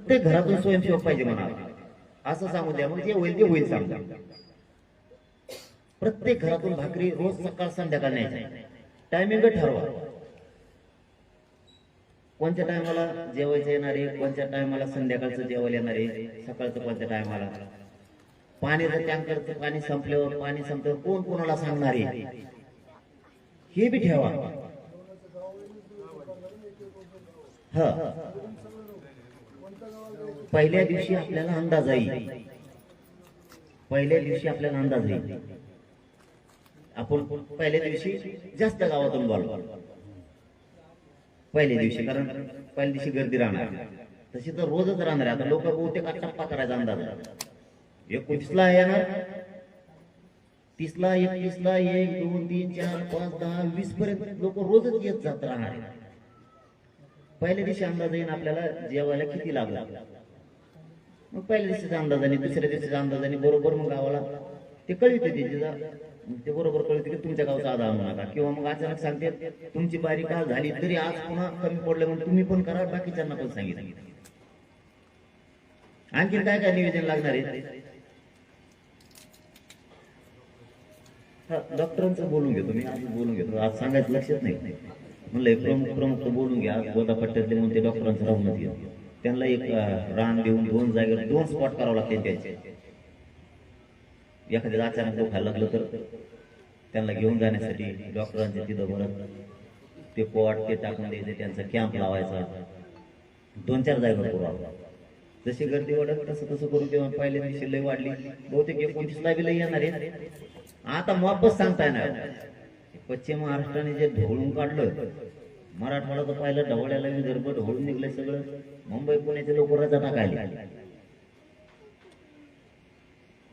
प्रत्येक घरातून स्वयंसेवक पाहिजे म्हणा, असं सांगू द्या. मग जे होईल ते होईल सांगा. प्रत्येक घरातून भाकरी रोज सकाळ संध्याकाळ न्यायची, टायमिंग ठरवा. कोणत्या टायमाला जेवायचं येणारे, कोणत्या टायमाला संध्याकाळचं जेवायला येणारे, सकाळचं कोणत्या टायमाला. पाण्याचं टँकरचं पाणी संपल्यावर, पाणी संपल्यावर कोण कोणाला सांगणार आहे हे बी ठेवा. पहिल्या दिवशी आपल्याला अंदाज येईल, पहिल्या दिवशी आपल्याला अंदाज येईल. आपण पहिल्या दिवशी जास्त गावातून बोलवा पहिल्या दिवशी, कारण पहिल्या दिवशी गर्दी राहणार. तशी तर रोजच राहणार. आता लोक बहुतेक टप्पा करायचा अंदाज आहे. 29ला येणार, 30ला, 31ला, 1, 2, 3, 4, 5, 10, 20 पर्यंत लोक रोजच येत जात राहणार. पहिल्या दिवशी अंदाज येईल आपल्याला जेवायला किती लागला. मग पहिल्या दिवशीचा अंदाजाने, दुसऱ्या दिवशीचा अंदाजाने बरोबर मग गावाला ते कळविते. ते बरोबर कळविते की तुमच्या गावचा आधार आणू नका. किंवा मग अचानक सांगते तुमची बारी काल झाली तरी आज पुन्हा कमी पडलं म्हणून तुम्ही पण करा, बाकीच्यांना पण सांगितलं. आणखी काय काय निवेदन लागणार आहे. डॉक्टरांचं बोलून घेतो मी, आज बोलून घेतो. आज सांगायचं लक्षात नाही म्हणलं प्रमुख बोलून घ्या. गोदा पट्ट्यातले म्हणून ते डॉक्टरांचं राहूनच घ्या. त्यांना एक रान देऊन 2 जागेवर 2 स्पॉट करावं लागते त्यांचे. एखाद्या अचानक दुखायला लागलं तर त्यांना घेऊन जाण्यासाठी डॉक्टरांच्या तिथं बरं ते पॉट ते टाकून द्यायचे, त्यांचा कॅम्प लावायचा. 2-4 जागेवर पुरवावा. जशी गर्दी वाढत तसं तसं करून तेव्हा पहिल्या दिवशी लय वाढली. बहुतेक 29ला बी लय येणार आहे. आता वापस सांगता येणार. पश्चिम महाराष्ट्राने जे ढवळून काढलं, मराठवाडा तर पाहिलं ढवळ्याला विदर्भ ढवळून निघलं सगळं. मुंबई पुण्याचे लोक रजा टाकायला.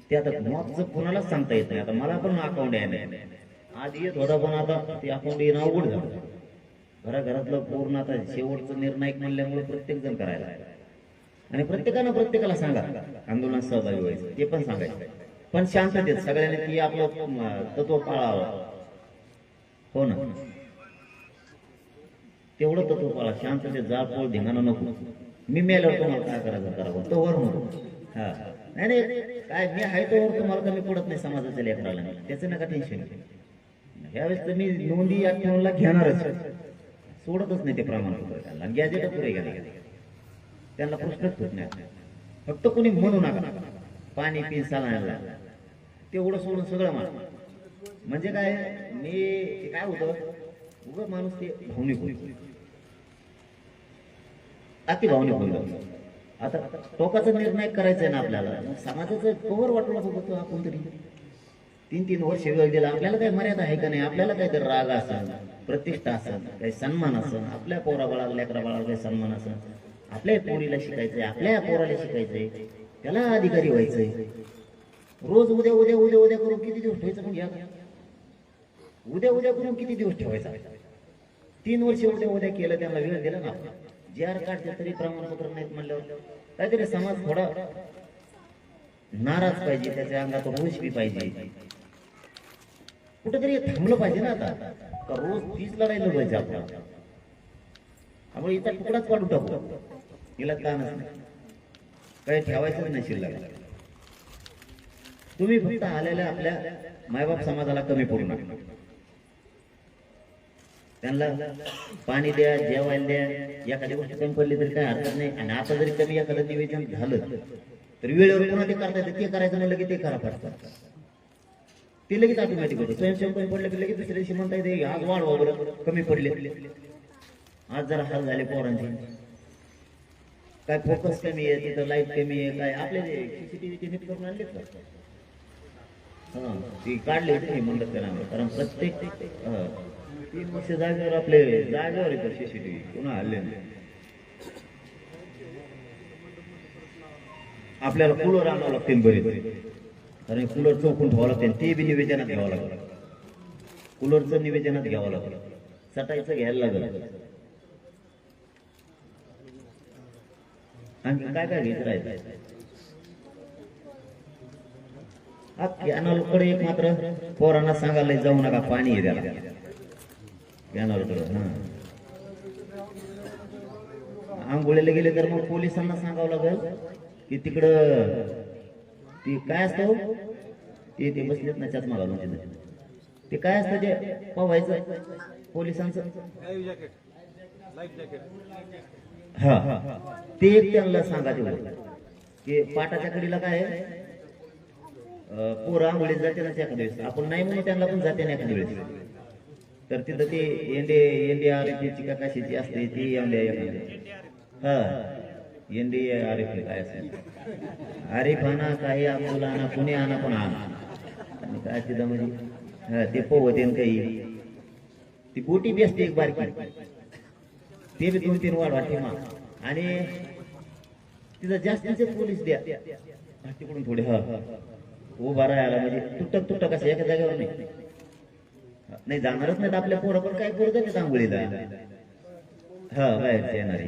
ते आता मॉपचं कुणालाच सांगता येत नाही. आता मला पण अकाउंट आहे नाही, आधी येत होता पण आता ते अकाउंट येणं अवघड झालं. घराघरातलं पूर्ण आता शेवटचं निर्णायक म्हणल्यामुळे प्रत्येक जण करायला. आणि प्रत्येकाला सांगा आंदोलनात सहभागी व्हायचं, ते पण सांगायचं. पण शांततेत सगळ्यांनी ती आपलं तत्व पाळावं. हो ना, तेवढं तत्व पाळा. शांततेत जाळपोळ धिंगाणा नको. मी मेल्यावर तुम्हाला काय करायचं करावं तो वर नको. हा नाही काय मी आहे तोवर तुम्हाला कमी पडत नाही समाजाच्या लेकराला, त्याचं नका टेन्शन. ह्यावेळेस तर मी नोंदी 58ला घेणारच, सोडतच नाही ते प्रमाणपत्र. त्यांना गॅजेट पुरे घ्या, त्यांना प्रश्नच होत नाही. फक्त कोणी म्हणू नका पाणी पिन साला तेवढं सोडून सगळं मला. म्हणजे काय मी काय होतं उगं माणूस ते भावनिक होईल, अति भावनिक होईल. आता टोकाचा निर्णय करायचा आहे ना आपल्याला. समाजाचं कवर वाटलं बघतो आपण तरी 3-3 वर्ष वेळ दिला. आपल्याला काही मर्यादा आहे का नाही. आपल्याला काहीतरी राग असेल, प्रतिष्ठा असेल, काही सन्मान असेल, आपल्या पोरा बाळाला लेकरा बाळाला काही सन्मान असेल, आपल्या पोरीला शिकायचंय, आपल्या पोराला शिकायचंय, त्याला अधिकारी व्हायचंय. रोज उद्या उद्या उद्या उद्या करून किती दिवस ठेवायचं. पण घ्या उद्या उद्या करून किती दिवस ठेवायचा. 3 वर्ष उद्या उद्या केलं, त्यांना वेळ दिला ना. JR काढते तरी प्रमाणपत्र नाहीत म्हणल्यावर काहीतरी समाज थोडा नाराज पाहिजे, त्याच्या अंगात होश बी पाहिजे. कुठेतरी थांबलं पाहिजे ना. आता का रोज 30 लढाई लढवायची आपल्याला. त्यामुळे इथं तुकडाच काढून टाकू, हिला का नाही काही ठेवायचं नाही शिल्लक. तुम्ही फक्त आलेल्या आपल्या मायबाप समाजाला कमी पडू नका. त्यांना पाणी द्या, जेवायला द्या. एखादी गोष्ट कमी पडली तरी काय हरकत नाही. आणि आता जरी कमी एखादं निवेदन झालं तर वेळेवर पुन्हा ते करता येतं. ते करायचं म्हणलं की ते करा पडतात, ते लगेच ऑटोमॅटिक होतं. स्वयंसेवक कमी पडलं की लगेच दुसऱ्या दिवशी म्हणता येते आज वाढवा बरं, कमी पडले. आज जरा हाल झाले पोरांचे, काय फोकस कमी आहे, तिथं लाईट कमी आहे, काय आपले CCTV नीट करून आणले का. हा ती काढले नाही म्हणतात त्याला. कारण प्रत्येक 3 वर्ष जागेवर आपले जागेवर येतात CCTV, पुन्हा हल्ले नाही. आपल्याला कूलर आणावं लागतील बरेच, कारण कूलर चौकून ठेवावं लागते. ते बी निवेदनात घ्यावं लागलं, कूलरचं निवेदनात घ्यावं लागलं, सटायचं घ्यायला लागलं. आणखी काय काय घेत राहायचं. कॅनलकडे एक मात्र पोरांना सांगायला जाऊ नका, पाणी आहे त्याला कॅनलकडे. आंघोळीला गेले तर मग पोलिसांना सांगावं लागेल की तिकडं ती काय असतं ते बसलेत ना चष्मा घालून तिथं ते काय असतं ते पोहायचं पोलिसांचं हा ते एक त्यांना सांगा तेवढं की पाटाच्या कडीला काय पोरं आंघोळीत जाते ना एखाद्या वेळेस आपण नाही म्हणून त्यांना पण जाते ना एखाद्या वेळेस तर तिथं ते एनडी आरएफची का कशाची असते ती हा एनडी आरएफ काय असेल आरिफ आणा काही अब्दुल आणा कुणी आणा पण आणा आणि काय तिथं म्हणजे हा ते पोहते काही ती गोटी बी असते एक बारकी ते बी 2-3 वाढवा ठेवा आणि तिथं जास्तीचे पोलीस द्या तिकडून थोडे हा उभा राहायला म्हणजे तुटक असं एका जागेवर नाही जाणारच नाहीत आपल्या पोरं पण काय करू देतात आंघोळीला हा बाहेरचे येणारी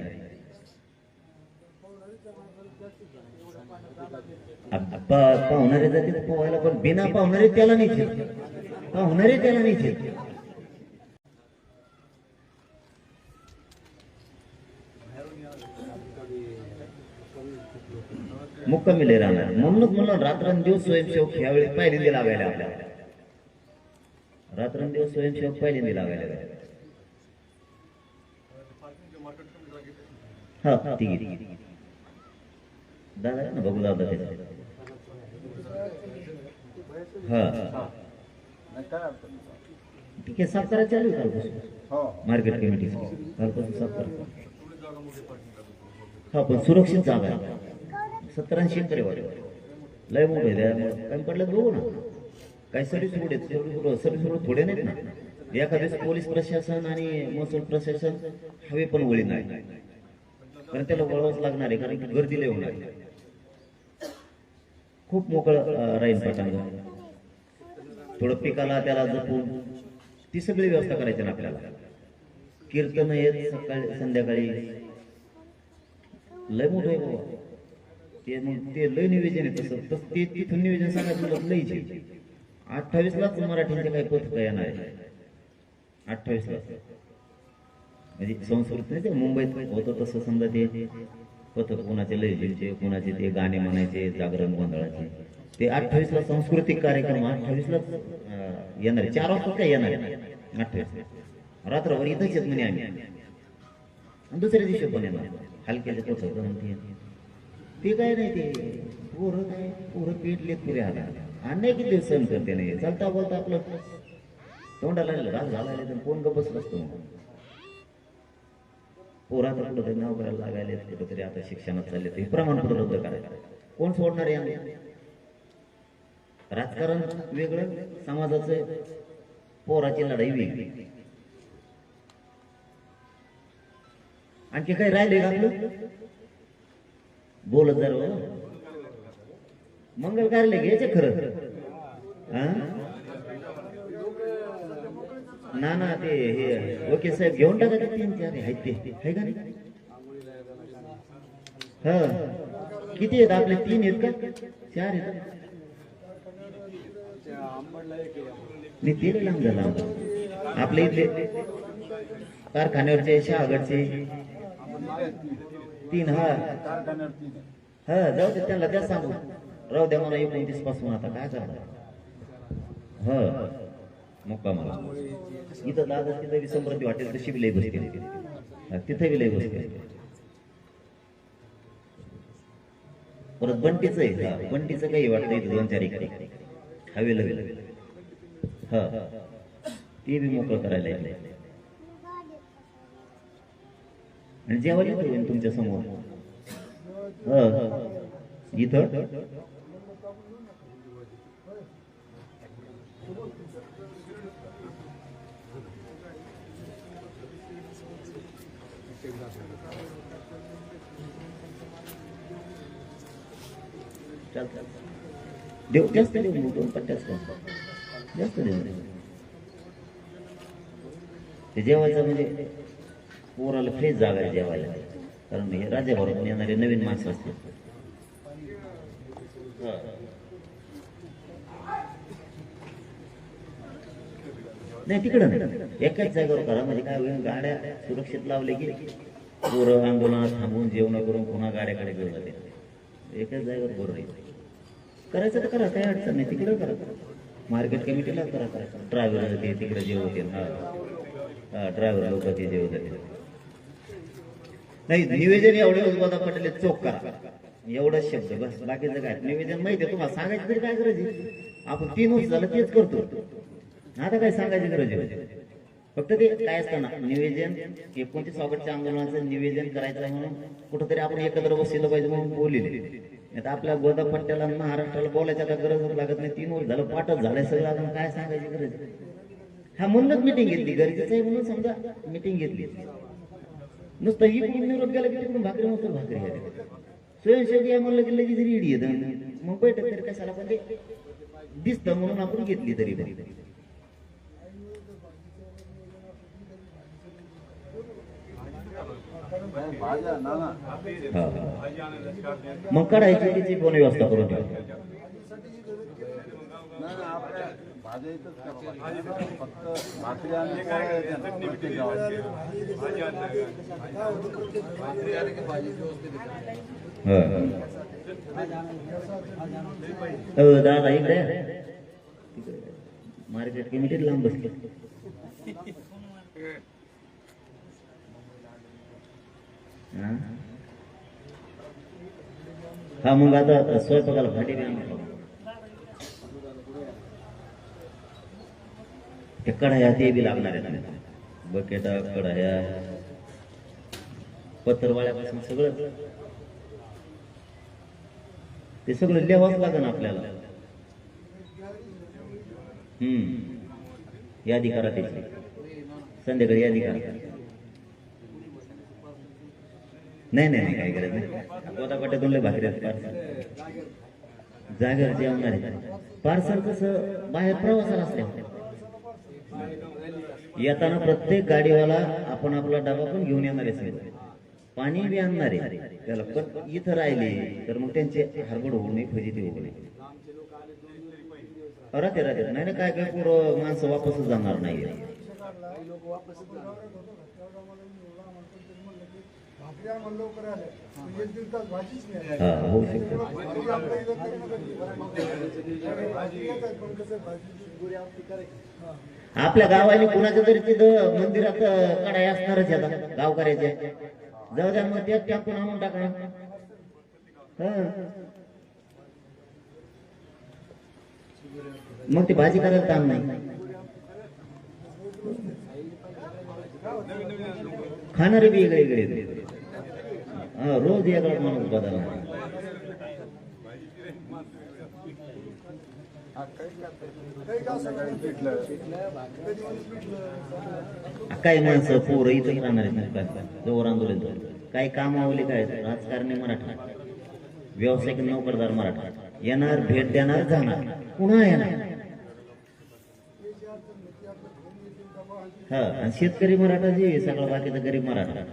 पाहुणारे जाते पोहायला पण बिना पाहुणारे त्याला नाही पाहुणारे त्याला नाही मुक्कामीले राहणार म्हणूनच म्हणून रात्रंदिवस स्वयंसेवक यावेळी पहिल्यांदा लागायला आपल्याला रात्रंदिवस स्वयंसेवक पहिल्यांदा लागायला हा ठीक आहे दादा ना बघू दादा हा ठीक आहे 7 तारखेला चालू कालपासून मार्केट कमिटी कालपासून 7 तारखेला हा पण सुरक्षित जागा आहे 70-80 एकर लय मोठे काही पडलं बघू ना काही सर्व्हिस रोड थोडे नाहीत ना एखाद्या पोलीस प्रशासन आणि महसूल प्रशासन हवे पण वळी नाही कारण त्याला वळवाच लागणार आहे कारण की गर्दी लय होणार खूप मोकळं राहील पटांग थोडं पिकाला त्याला जपून ती सगळी व्यवस्था करायची ना आपल्याला कीर्तन येत सकाळी संध्याकाळी लय मोठं आहे बाबा ते मग ते लय नियोजन आहे तसं ते तिथून नियोजन सांगायचं लयचे 28लाच मराठीचे काही पथक येणार आहे 28ला म्हणजे संस्कृत नाही ते मुंबईत होतं तसं समजा ते पथक कोणाचे लयचे कोणाचे ते गाणे म्हणायचे जागरण गोंधळाचे ते 28ला सांस्कृतिक कार्यक्रम 28लाच येणार आहे 4 वाजता काय येणार आहे 28 रात्रभर इथंच येत म्हणे आम्ही आणि दुसऱ्या दिवशी पण येणार हलक्याचे पथक म्हणते ते काय नाही ते पोरं पेटलेत पुरे आला आणि किती दिवस सहन करते नाही चालता बोलता आपलं तोंडाला राग झाला तर कोण गप बसत असतो पोराचं कुठं नाव करायला लागायला कुठंतरी आता शिक्षणात चालले ते प्रमाणपत्र रद्द करायचं कोण सोडणार आहे राजकारण वेगळं समाजाचं पोराची लढाई वेगळी आणखी काही राहिले का आपलं बोलत जर मंगल कार्यालय घ्यायचे खरं ना ते हे ओके साहेब घेऊन टाका 3-4 आहेत ते आहे का नाही हा किती आहेत आपले 3 आहेत का 4 आहेत नाही ते लांब झाला आपल्या इथले कारखान्यावरचे शहागडचे 3 हा जाऊ दे त्यांना त्या सांगू राहू द्या मला 29 पासून आता काय करणार हा मुक्कामाला इथं दादा तिथं बी समृद्धी वाटेल तशी बी लय बसते तिथे बी लय बसते परत बंटीच आहे बंटीचं काही वाटतं इथं 2-4 एकर हवेला हा ते बी मोकळं करायला येईल आणि जेवायला होईल तुमच्या समोर इथं देऊ जास्त देऊ 2 पट्ट्याच जास्त देऊ ते जेवायचं म्हणजे पोराला फ्रेश जागा आहे जेवायला कारण हे राज्यभरातून येणारे नवीन माणसं असतात नाही तिकडं नाही एकाच जागेवर करा म्हणजे काय होईल गाड्या सुरक्षित लावले की पोरं आंदोलनात थांबून जेवण करून पुन्हा गाड्याकडे घेऊन जाते. एकाच जागेवर बरोबर करायचं तर करा, काही अडचण नाही, तिकडे करा, मार्केट कमिटीला करा, करायचं ड्रायव्हर ते तिकडे जेवते. हा ड्रायव्हर लोक ते जेवत नाही. निवेदन एवढे उद्बोधा पटेल चोख करा, एवढाच शब्द बस. बाकीचं काय निवेदन माहिती आहे तुम्हाला, सांगायची तरी काय गरज आहे? आपण 3 वर्ष झालं तेच करतो, आता काय सांगायची गरज आहे? फक्त ते काय असतं ना, निवेदन 29 ऑगस्टच्या आंदोलनाचं निवेदन करायचं म्हणून कुठंतरी आपण एकत्र बसलं पाहिजे म्हणून बोलले. आता आपल्या गोदापट्ट्याला महाराष्ट्राला बोलायच्या काय गरज लागत नाही. 3 वर्ष झालं पाठच झालंय सगळं, आपण काय सांगायची गरज? हा म्हणूनच मिटिंग घेतली, गरजेचं आहे म्हणून समजा मिटिंग घेतली. नुसतं इकडून निरोप गेला की तिकडून भाकरी मस्त भाकरी घ्यायला स्वयंसेवक म्हणलं की लगेच रेडी येत. मग बैठक तरी कशाला, पण ते दिसतं म्हणून आपण घेतली तरी. मग काढायची तिची कोण व्यवस्था करून ठेवा. दादा इकडे मार्केट कमिटीत लांब बसले. हा मग आता स्वयंपाकाला भांडी ते कढाया ते बी लागणार आहेत, बकेटा कढाया पत्रवाळ्यापासून सगळं ते सगळं लिहावंच लागेल आपल्याला. यादी करा त्याची, संध्याकाळी यादी करा. नाही नाही काही गरज नाही. गोदापट्ट्यातून लय भाकरी जागेवर जेवणार आहे. पार्सल कसं बाहेर प्रवासाला असल्या येताना प्रत्येक गाडीवाला आपण आपला डबा पण घेऊन येणार आहे, पाणी बी आणणार आहे त्याला. पण इथं राहिले तर मग त्यांचे हरबड होऊ नये, फजिती होऊ नये. राहते नाही ना काय काय पुरं माणसं वापसच जाणार नाही. होऊ शकतो. आपल्या गावाने कुणाच्या तरी तिथं मंदिरात कढाई असणारच आता गावकऱ्याच्या. जाऊ द्या मग त्यात टाकून आणून टाका. मग ती भाजी करायला काम नाही. खाणारे बी वेगळे वेगळे, रोज वेगळा माणूस बदलणार. काही माणसं पोरं इथंच राहणार आहेत जोर आंदोलन. काही कामावले काय राजकारणी मराठा, व्यावसायिक नोकरदार मराठा येणार, भेट देणार, जाणार, पुन्हा येणार. हा आणि शेतकरी मराठा जे सगळं बाकीचा गरीब मराठा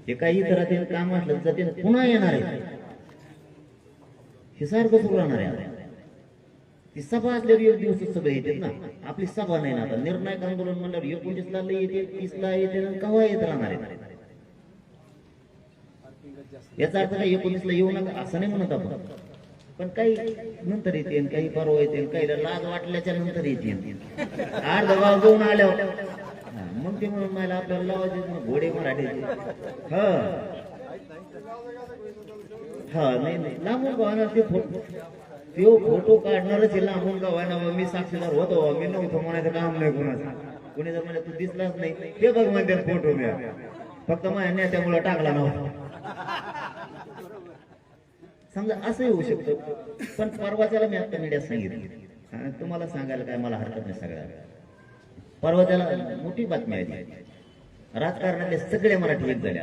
हे काही इतर काम असलं तर ते पुन्हा येणार आहे. हे सारखं सुरू राहणार आहे. ती सभा असल्यावर एक दिवस सगळे येतात ना, आपली सभा नाही ना. आता निर्णायक आंदोलन म्हणल्यावर 29ला येते, 30ला येते, केव्हा येत राहणार आहे. याचा अर्थ काही 19ला येऊ नका असं नाही म्हणत आपण, पण काही नंतर येते, काही परवा येते, काही लाज वाटल्याच्या नंतर येते. अर्ध गाव घेऊन आल्यावर मग ते म्हणून मला आपल्याला लावायचे घोडे मराठीचे. हा नाही लांबून गावणार ते फोटो काढणारच लांबून गावाना. मी साक्षीदार होतो, मी नव्हतो म्हणायचं काम नाही कुणाचं. कुणी जर म्हणजे तू दिसलाच नाही ते बघ म्हणते फोटो मी फक्त माझ्या नेत्यामुळे टाकला नव्हता. समजा असंही होऊ शकतं. पण परवाच्याला मी आता मीडियात सांगितलं, तुम्हाला सांगायला काय मला हरकत नाही. सगळ्या परवा त्याला मोठी बातमी आली, राजकारणातले सगळे मराठी एक झाले.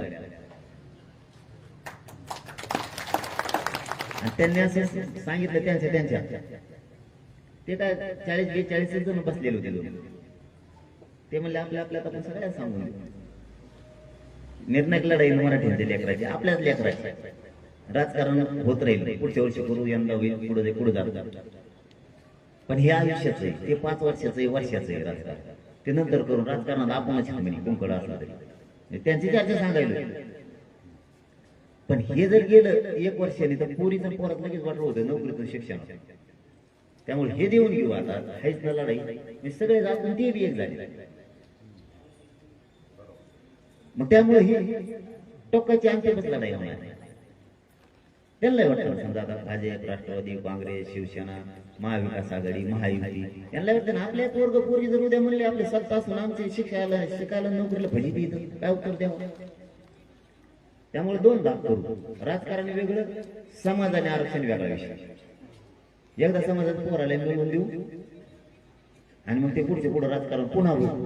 आणि त्यांनी असं सांगितलं त्यांच्या ते काय 40-42 जण बसलेले होते लोक. ते म्हणले आपल्यात आपण सगळ्या सांगून निर्णायक लढाई मराठी लेकराची, आपल्याच लेकराची. राजकारण होत राहील, पुढच्या वर्षी करू, यंदा होईल, पुढे जात. पण हे आयुष्याचं आहे, ते 5 वर्षाचं आहे, वर्षाचं आहे राजकारण. ते नंतर करून राजकारणात आपणच म्हणे कुंकड असला तरी त्यांची चर्चा सांगायला. पण हे जर गेलं 1 वर्षाने तर पोरीचं पोरात लगेच वाटलं होतं नोकरीचं शिक्षण. त्यामुळे हे देऊन घेऊ आता, हायच ना लढाई, मी सगळे जातून ते बी एक झाले. मग त्यामुळे ही टोकाची आमच्याच लढाई होणार. त्यांना वाटतं समजा आता भाजप, राष्ट्रवादी काँग्रेस, शिवसेना, महाविकास आघाडी, महायुती, यांना वाटतं ना आपल्या पोरग पोरगी जर उद्या म्हणले आपले सत्ता असून आमचे शिकायला नोकरीला फजिती येतं, काय उत्तर द्यावं. त्यामुळे 2 भाग करू, राजकारण वेगळं, समाजाने आरक्षण वेगळा विषय. एकदा समाजात पोराला मिळवून देऊ आणि मग ते पुढचे पुढे राजकारण पुन्हा होईल.